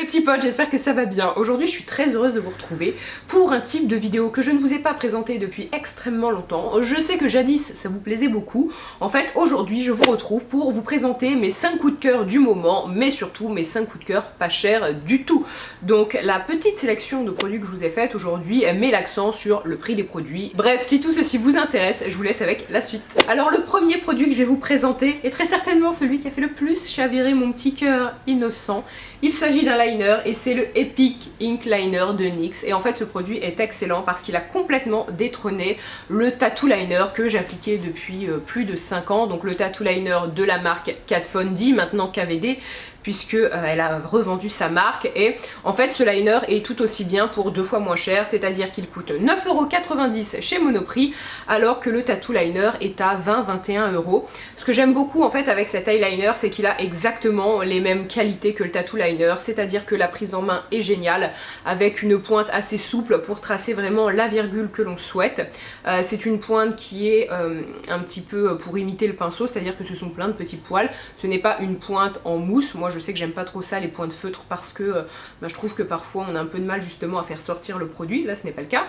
petits potes, j'espère que ça va bien. Aujourd'hui je suis très heureuse de vous retrouver pour un type de vidéo que je ne vous ai pas présenté depuis extrêmement longtemps. Je sais que jadis ça vous plaisait beaucoup. En fait aujourd'hui je vous retrouve pour vous présenter mes 5 coups de cœur du moment, mais surtout mes 5 coups de cœur pas chers du tout. Donc la petite sélection de produits que je vous ai faite aujourd'hui met l'accent sur le prix des produits. Bref, si tout ceci vous intéresse, je vous laisse avec la suite. Alors le premier produit que je vais vous présenter est très certainement celui qui a fait le plus chavirer mon petit cœur innocent. Il s'agit d'un liner et c'est le Epic Ink Liner de NYX. Et en fait ce produit est excellent parce qu'il a complètement détrôné le tattoo liner que j'appliquais depuis plus de 5 ans. Donc le tattoo liner de la marque Kat Von D, maintenant KVD, puisque elle a revendu sa marque. Et en fait ce liner est tout aussi bien pour 2 fois moins cher, c'est à dire qu'il coûte 9,90 € chez Monoprix alors que le tattoo liner est à 20-21 €. Ce que j'aime beaucoup en fait avec cet eyeliner, c'est qu'il a exactement les mêmes qualités que le tattoo liner, c'est à dire que la prise en main est géniale avec une pointe assez souple pour tracer vraiment la virgule que l'on souhaite. C'est une pointe qui est un petit peu pour imiter le pinceau, c'est à dire que ce sont plein de petits poils, ce n'est pas une pointe en mousse. Moi je sais que j'aime pas trop ça, les points de feutre, parce que je trouve que parfois on a un peu de mal justement à faire sortir le produit. Là ce n'est pas le cas.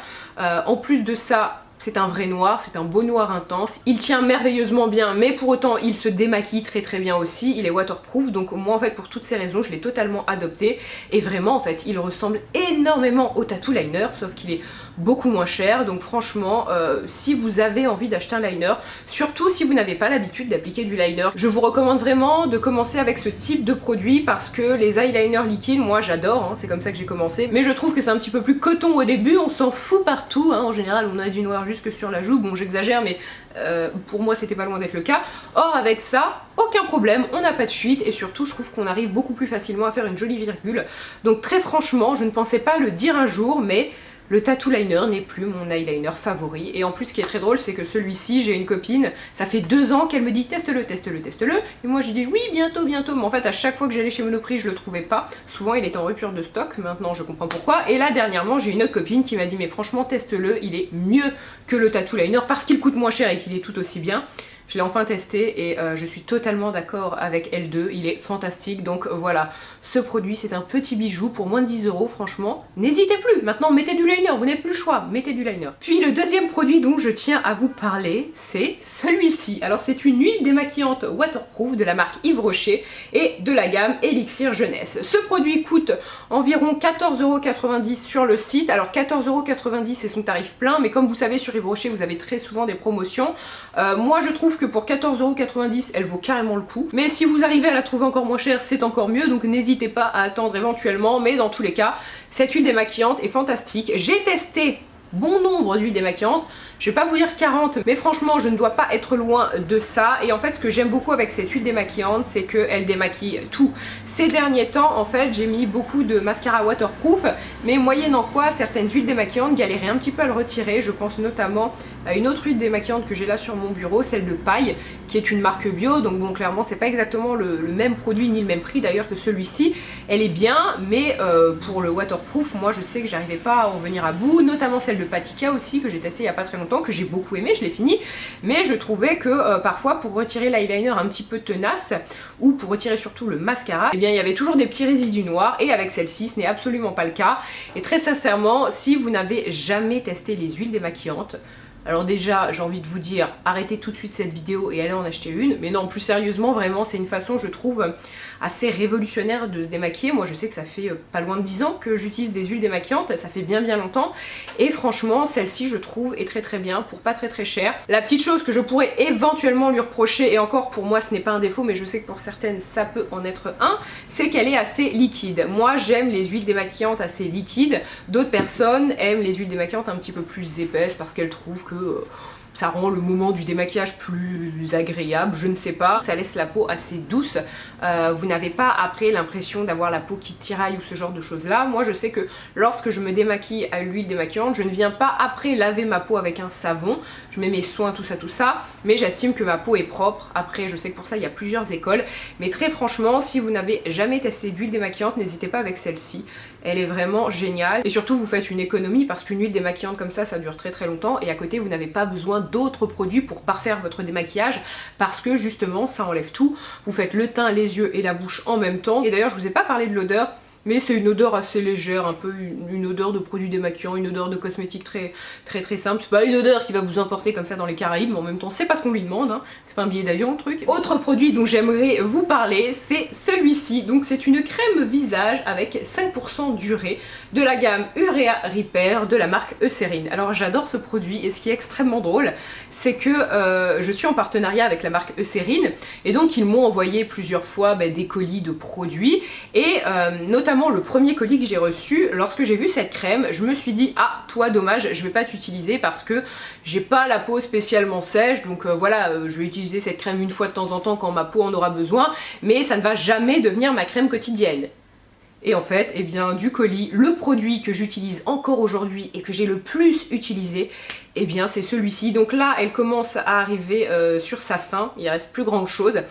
En plus de ça, c'est un vrai noir, c'est un beau noir intense. Il tient merveilleusement bien, mais pour autant il se démaquille très bien aussi. Il est waterproof, donc moi en fait pour toutes ces raisons je l'ai totalement adopté. Et vraiment en fait il ressemble énormément au tattoo liner, sauf qu'il est beaucoup moins cher. Donc franchement si vous avez envie d'acheter un liner, surtout si vous n'avez pas l'habitude d'appliquer du liner, je vous recommande vraiment de commencer avec ce type de produit parce que les eyeliners liquides, moi j'adore, hein, c'est comme ça que j'ai commencé. Mais je trouve que c'est un petit peu plus coton au début, on s'en fout partout, hein. En général on a du noir jusque sur la joue, bon j'exagère mais pour moi c'était pas loin d'être le cas. Or avec ça, aucun problème, on n'a pas de fuite et surtout je trouve qu'on arrive beaucoup plus facilement à faire une jolie virgule. Donc très franchement, je ne pensais pas le dire un jour, mais le tattoo liner n'est plus mon eyeliner favori. Et en plus ce qui est très drôle, c'est que celui-ci, j'ai une copine, ça fait 2 ans qu'elle me dit teste-le, teste-le, teste-le. Et moi j'ai dit oui bientôt, bientôt. Mais en fait à chaque fois que j'allais chez Monoprix je le trouvais pas. Souvent il est en rupture de stock, maintenant je comprends pourquoi. Et là dernièrement j'ai une autre copine qui m'a dit mais franchement teste-le, il est mieux que le tattoo liner parce qu'il coûte moins cher et qu'il est tout aussi bien. Je l'ai enfin testé et je suis totalement d'accord avec L2, il est fantastique. Donc voilà, ce produit c'est un petit bijou pour moins de 10 € franchement. N'hésitez plus, maintenant mettez du liner, vous n'avez plus le choix, mettez du liner. Puis le deuxième produit dont je tiens à vous parler, c'est celui-ci. Alors c'est une huile démaquillante waterproof de la marque Yves Rocher et de la gamme Elixir Jeunesse. Ce produit coûte environ 14,90 € sur le site. Alors 14,90 € c'est son tarif plein, mais comme vous savez sur Yves Rocher vous avez très souvent des promotions. Moi je trouve que pour 14,90 € elle vaut carrément le coup, mais si vous arrivez à la trouver encore moins chère c'est encore mieux, donc n'hésitez pas à attendre éventuellement. Mais dans tous les cas cette huile démaquillante est fantastique. J'ai testé bon nombre d'huiles démaquillantes, je vais pas vous dire 40, mais franchement je ne dois pas être loin de ça. Et en fait ce que j'aime beaucoup avec cette huile démaquillante, c'est qu'elle démaquille tout. Ces derniers temps en fait j'ai mis beaucoup de mascara waterproof, mais moyennant quoi certaines huiles démaquillantes galéraient un petit peu à le retirer. Je pense notamment à une autre huile démaquillante que j'ai là sur mon bureau, celle de Paille, qui est une marque bio, donc bon clairement c'est pas exactement le même produit ni le même prix d'ailleurs que celui-ci. Elle est bien, mais pour le waterproof moi je sais que j'arrivais pas à en venir à bout, notamment celle de Patika aussi que j'ai testé il y a pas très longtemps, que j'ai beaucoup aimé, je l'ai fini, mais je trouvais que parfois pour retirer l'eyeliner un petit peu tenace ou pour retirer surtout le mascara, eh bien il y avait toujours des petits résidus noirs, et avec celle-ci ce n'est absolument pas le cas. Et très sincèrement, si vous n'avez jamais testé les huiles démaquillantes, alors déjà j'ai envie de vous dire arrêtez tout de suite cette vidéo et allez en acheter une. Mais non, plus sérieusement vraiment c'est une façon je trouve assez révolutionnaire de se démaquiller. Moi je sais que ça fait pas loin de 10 ans que j'utilise des huiles démaquillantes, ça fait bien longtemps, et franchement celle-ci je trouve est très bien pour pas très cher. La petite chose que je pourrais éventuellement lui reprocher, et encore pour moi ce n'est pas un défaut mais je sais que pour certaines ça peut en être un, c'est qu'elle est assez liquide. Moi j'aime les huiles démaquillantes assez liquides, d'autres personnes aiment les huiles démaquillantes un petit peu plus épaisses parce qu'elles trouvent que ça rend le moment du démaquillage plus agréable, je ne sais pas. Ça laisse la peau assez douce. Vous n'avez pas après l'impression d'avoir la peau qui tiraille ou ce genre de choses là. Moi je sais que lorsque je me démaquille à l'huile démaquillante, je ne viens pas après laver ma peau avec un savon. Je mets mes soins, tout ça. Mais j'estime que ma peau est propre. Après je sais que pour ça il y a plusieurs écoles. Mais très franchement, si vous n'avez jamais testé d'huile démaquillante, n'hésitez pas avec celle-ci. Elle est vraiment géniale. Et surtout vous faites une économie parce qu'une huile démaquillante comme ça dure très longtemps. Et à côté vous n'avez pas besoin d'autres produits pour parfaire votre démaquillage parce que justement ça enlève tout. Vous faites le teint, les yeux et la bouche en même temps. Et d'ailleurs je vous ai pas parlé de l'odeur, mais c'est une odeur assez légère, un peu une odeur de produit démaquillant, une odeur de cosmétique très simple. C'est pas une odeur qui va vous emporter comme ça dans les Caraïbes, mais en même temps c'est pas ce qu'on lui demande, hein. C'est pas un billet d'avion le truc. Autre produit dont j'aimerais vous parler, c'est celui-ci. Donc c'est une crème visage avec 5% d'urée de la gamme Urea Repair de la marque Eucérine. Alors j'adore ce produit et ce qui est extrêmement drôle, c'est que je suis en partenariat avec la marque Eucérine et donc ils m'ont envoyé plusieurs fois des colis de produits et notamment le premier colis que j'ai reçu, lorsque j'ai vu cette crème, je me suis dit ah toi dommage, je vais pas t'utiliser parce que j'ai pas la peau spécialement sèche, donc voilà, je vais utiliser cette crème une fois de temps en temps quand ma peau en aura besoin, mais ça ne va jamais devenir ma crème quotidienne. Et en fait, eh bien, du colis, le produit que j'utilise encore aujourd'hui et que j'ai le plus utilisé, eh bien c'est celui-ci. Donc là, elle commence à arriver sur sa fin, il reste plus grand chose.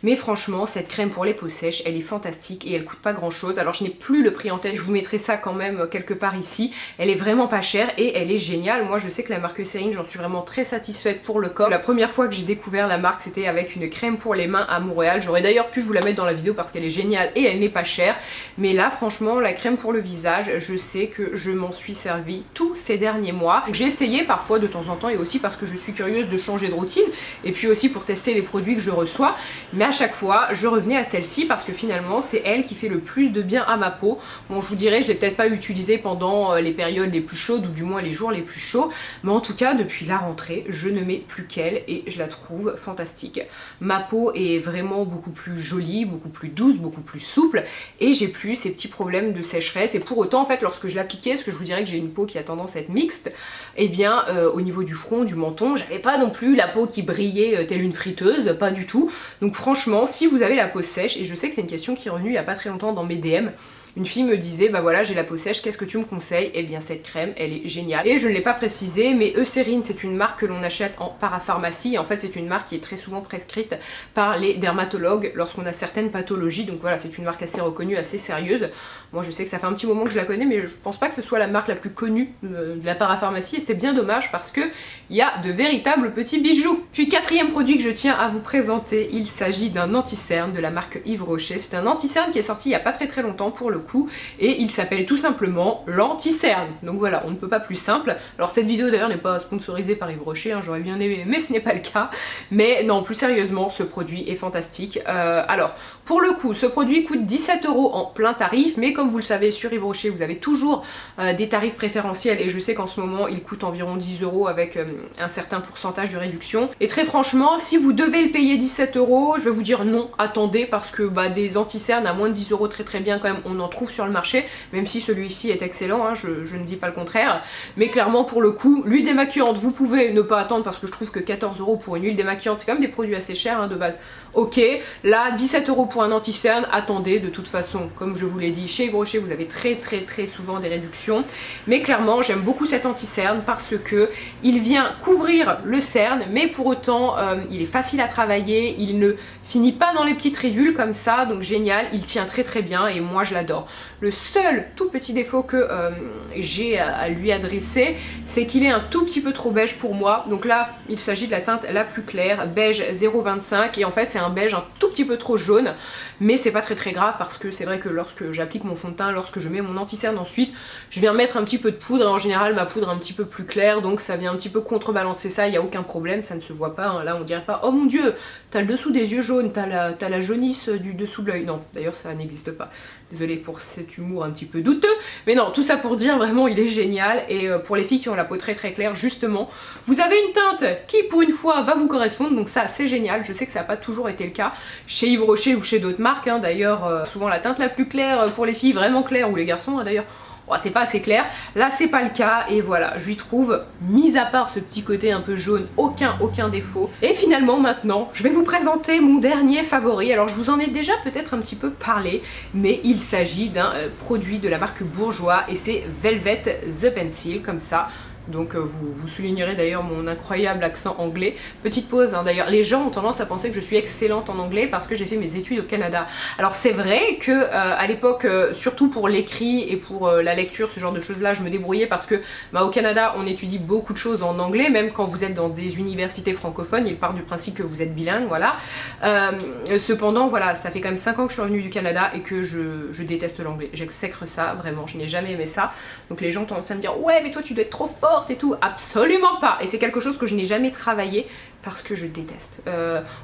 Mais franchement, cette crème pour les peaux sèches, elle est fantastique et elle coûte pas grand chose. Alors je n'ai plus le prix en tête, je vous mettrai ça quand même quelque part ici. Elle est vraiment pas chère et elle est géniale. Moi je sais que la marque Eucérine, j'en suis vraiment très satisfaite pour le corps. La première fois que j'ai découvert la marque, c'était avec une crème pour les mains à Montréal. J'aurais d'ailleurs pu vous la mettre dans la vidéo parce qu'elle est géniale et elle n'est pas chère. Mais là franchement, la crème pour le visage, je sais que je m'en suis servi tous ces derniers mois. J'ai essayé parfois de temps en temps et aussi parce que je suis curieuse de changer de routine et puis aussi pour tester les produits que je reçois. Mais à chaque fois je revenais à celle-ci parce que finalement c'est elle qui fait le plus de bien à ma peau. Bon, je vous dirais, je l'ai peut-être pas utilisée pendant les périodes les plus chaudes ou du moins les jours les plus chauds, mais en tout cas depuis la rentrée je ne mets plus qu'elle et je la trouve fantastique. Ma peau est vraiment beaucoup plus jolie, beaucoup plus douce, beaucoup plus souple et j'ai plus ces petits problèmes de sécheresse. Et pour autant en fait lorsque je l'appliquais, parce que je vous dirais que j'ai une peau qui a tendance à être mixte, et bien au niveau du front, du menton, j'avais pas non plus la peau qui brillait telle une friteuse, pas du tout. Donc franchement, si vous avez la peau sèche, et je sais que c'est une question qui est revenue il n'y a pas très longtemps dans mes DM, une fille me disait bah voilà j'ai la peau sèche, qu'est-ce que tu me conseilles? Et bien cette crème elle est géniale. Et je ne l'ai pas précisé mais Eucérine c'est une marque que l'on achète en parapharmacie. En fait c'est une marque qui est très souvent prescrite par les dermatologues lorsqu'on a certaines pathologies. Donc voilà, c'est une marque assez reconnue, assez sérieuse. Moi je sais que ça fait un petit moment que je la connais mais je pense pas que ce soit la marque la plus connue de la parapharmacie et c'est bien dommage parce que il y a de véritables petits bijoux. Puis quatrième produit que je tiens à vous présenter, il s'agit d'un anti-cerne de la marque Yves Rocher. C'est un anti-cerne qui est sorti il y a pas très longtemps pour le coup et il s'appelle tout simplement l'anti-cerne. Donc voilà, on ne peut pas plus simple. Alors cette vidéo d'ailleurs n'est pas sponsorisée par Yves Rocher, hein, j'aurais bien aimé mais ce n'est pas le cas. Mais non, plus sérieusement, ce produit est fantastique. Alors pour le coup, ce produit coûte 17 € en plein tarif, mais comme vous le savez sur Yves Rocher vous avez toujours des tarifs préférentiels et je sais qu'en ce moment il coûte environ 10 € avec un certain pourcentage de réduction. Et très franchement, si vous devez le payer 17 €, je vais vous dire non, attendez, parce que des anti-cernes à moins de 10 € très bien quand même, on en trouve sur le marché, même si celui-ci est excellent, hein, je ne dis pas le contraire. Mais clairement pour le coup, l'huile démaquillante, vous pouvez ne pas attendre parce que je trouve que 14 € pour une huile démaquillante, c'est quand même des produits assez chers hein, de base. Ok, là 17 € pour un anti-cerne, attendez, de toute façon, comme je vous l'ai dit, chez Yves Rocher vous avez très souvent des réductions. Mais clairement j'aime beaucoup cet anti-cerne parce que il vient couvrir le cerne, mais pour autant il est facile à travailler, il ne finit pas dans les petites ridules comme ça, donc génial, il tient très bien et moi je l'adore. Le seul tout petit défaut que j'ai à lui adresser, c'est qu'il est un tout petit peu trop beige pour moi. Donc là il s'agit de la teinte la plus claire, beige 0,25, et en fait c'est un beige un tout petit peu trop jaune, mais c'est pas très grave parce que c'est vrai que lorsque j'applique mon fond de teint, lorsque je mets mon anti-cerne ensuite, je viens mettre un petit peu de poudre et en général ma poudre est un petit peu plus claire, donc ça vient un petit peu contrebalancer ça, il n'y a aucun problème, ça ne se voit pas, hein. Là on dirait pas oh mon dieu t'as le dessous des yeux jaunes, t'as la jaunisse du dessous de l'œil, non d'ailleurs ça n'existe pas. Désolée pour cet humour un petit peu douteux, mais non, tout ça pour dire vraiment il est génial. Et pour les filles qui ont la peau très claire justement, vous avez une teinte qui pour une fois va vous correspondre, donc ça c'est génial. Je sais que ça n'a pas toujours été le cas chez Yves Rocher ou chez d'autres marques hein. D'ailleurs souvent la teinte la plus claire pour les filles vraiment claire, ou les garçons hein, d'ailleurs, oh, c'est pas assez clair, là c'est pas le cas et voilà, je lui trouve, mis à part ce petit côté un peu jaune, aucun défaut. Et finalement maintenant, je vais vous présenter mon dernier favori. Alors je vous en ai déjà peut-être un petit peu parlé, mais il s'agit d'un produit de la marque Bourjois et c'est Velvet The Pencil, comme ça. Donc vous soulignerez d'ailleurs mon incroyable accent anglais. Petite pause, hein, d'ailleurs, les gens ont tendance à penser que je suis excellente en anglais parce que j'ai fait mes études au Canada. Alors c'est vrai que à l'époque, surtout pour l'écrit et pour la lecture, ce genre de choses là, je me débrouillais parce que au Canada on étudie beaucoup de choses en anglais, même quand vous êtes dans des universités francophones, il part du principe que vous êtes bilingue, voilà. Cependant voilà, ça fait quand même 5 ans que je suis revenue du Canada et que je déteste l'anglais, j'exècre ça, vraiment, je n'ai jamais aimé ça. Donc les gens tendent à me dire ouais mais toi tu dois être trop forte et tout, absolument pas, et c'est quelque chose que je n'ai jamais travaillé parce que je déteste.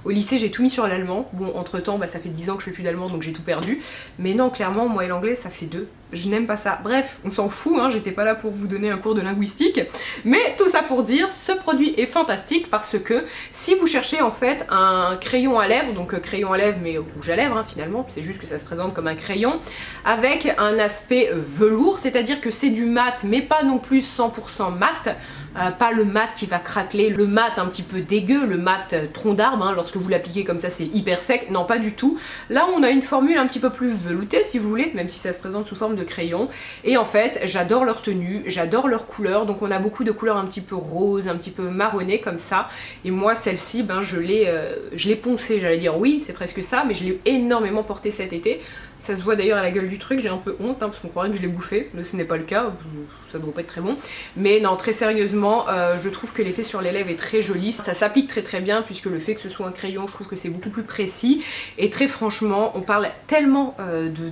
Au lycée j'ai tout mis sur l'allemand, bon entre temps ça fait 10 ans que je fais plus d'allemand donc j'ai tout perdu, mais non clairement moi et l'anglais ça fait 2, je n'aime pas ça. Bref, on s'en fout, hein, j'étais pas là pour vous donner un cours de linguistique, mais tout ça pour dire, ce produit est fantastique parce que si vous cherchez en fait un crayon à lèvres, donc crayon à lèvres mais rouge à lèvres hein, finalement, c'est juste que ça se présente comme un crayon, avec un aspect velours, c'est-à-dire que c'est du mat mais pas non plus 100% mat, pas le mat qui va craqueler, le mat un petit peu dégueu, le mat tronc d'arbre, hein, lorsque vous l'appliquez comme ça c'est hyper sec, non pas du tout. Là on a une formule un petit peu plus veloutée si vous voulez, même si ça se présente sous forme de crayon, et en fait j'adore leur tenue, j'adore leur couleur, donc on a beaucoup de couleurs un petit peu roses, un petit peu marronnées comme ça, et moi celle-ci je l'ai poncée, j'allais dire oui c'est presque ça, mais je l'ai énormément portée cet été. Ça se voit d'ailleurs à la gueule du truc, j'ai un peu honte hein, parce qu'on croirait que je l'ai bouffé, mais ce n'est pas le cas, ça doit pas être très bon. Mais non, très sérieusement, je trouve que l'effet sur les lèvres est très joli, ça s'applique très très bien puisque le fait que ce soit un crayon, je trouve que c'est beaucoup plus précis. Et très franchement, on parle tellement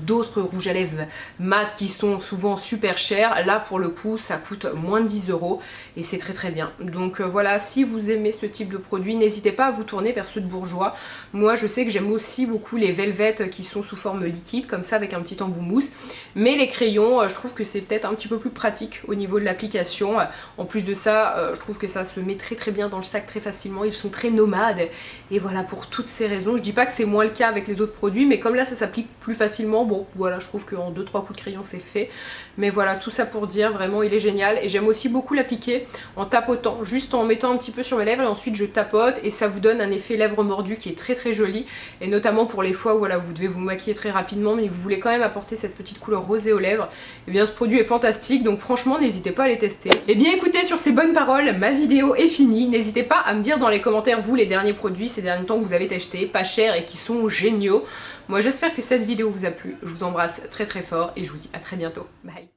d'autres rouges à lèvres mat qui sont souvent super chers, là pour le coup ça coûte moins de 10 € et c'est très très bien. Donc voilà, si vous aimez ce type de produit, n'hésitez pas à vous tourner vers ceux de Bourjois. Moi je sais que j'aime aussi beaucoup les velvet qui sont sous forme liquide, comme ça avec un petit embout mousse, mais les crayons je trouve que c'est peut-être un petit peu plus pratique au niveau de l'application. En plus de ça je trouve que ça se met très très bien dans le sac très facilement, ils sont très nomades et voilà, pour toutes ces raisons, je dis pas que c'est moins le cas avec les autres produits, mais comme là ça s'applique plus facilement, bon voilà, je trouve qu'en 2-3 coups de crayon c'est fait. Mais voilà, tout ça pour dire vraiment il est génial, et j'aime aussi beaucoup l'appliquer en tapotant, juste en mettant un petit peu sur mes lèvres et ensuite je tapote et ça vous donne un effet lèvres mordues qui est très très joli, et notamment pour les fois où voilà, vous devez vous maquiller très rapidement mais vous voulez quand même apporter cette petite couleur rosée aux lèvres, et bien ce produit est fantastique, donc franchement n'hésitez pas à les tester. Et bien écoutez, sur ces bonnes paroles, ma vidéo est finie. N'hésitez pas à me dire dans les commentaires vous les derniers produits ces derniers temps que vous avez achetés, pas chers et qui sont géniaux. Moi j'espère que cette vidéo vous a plu, je vous embrasse très très fort et je vous dis à très bientôt. Bye.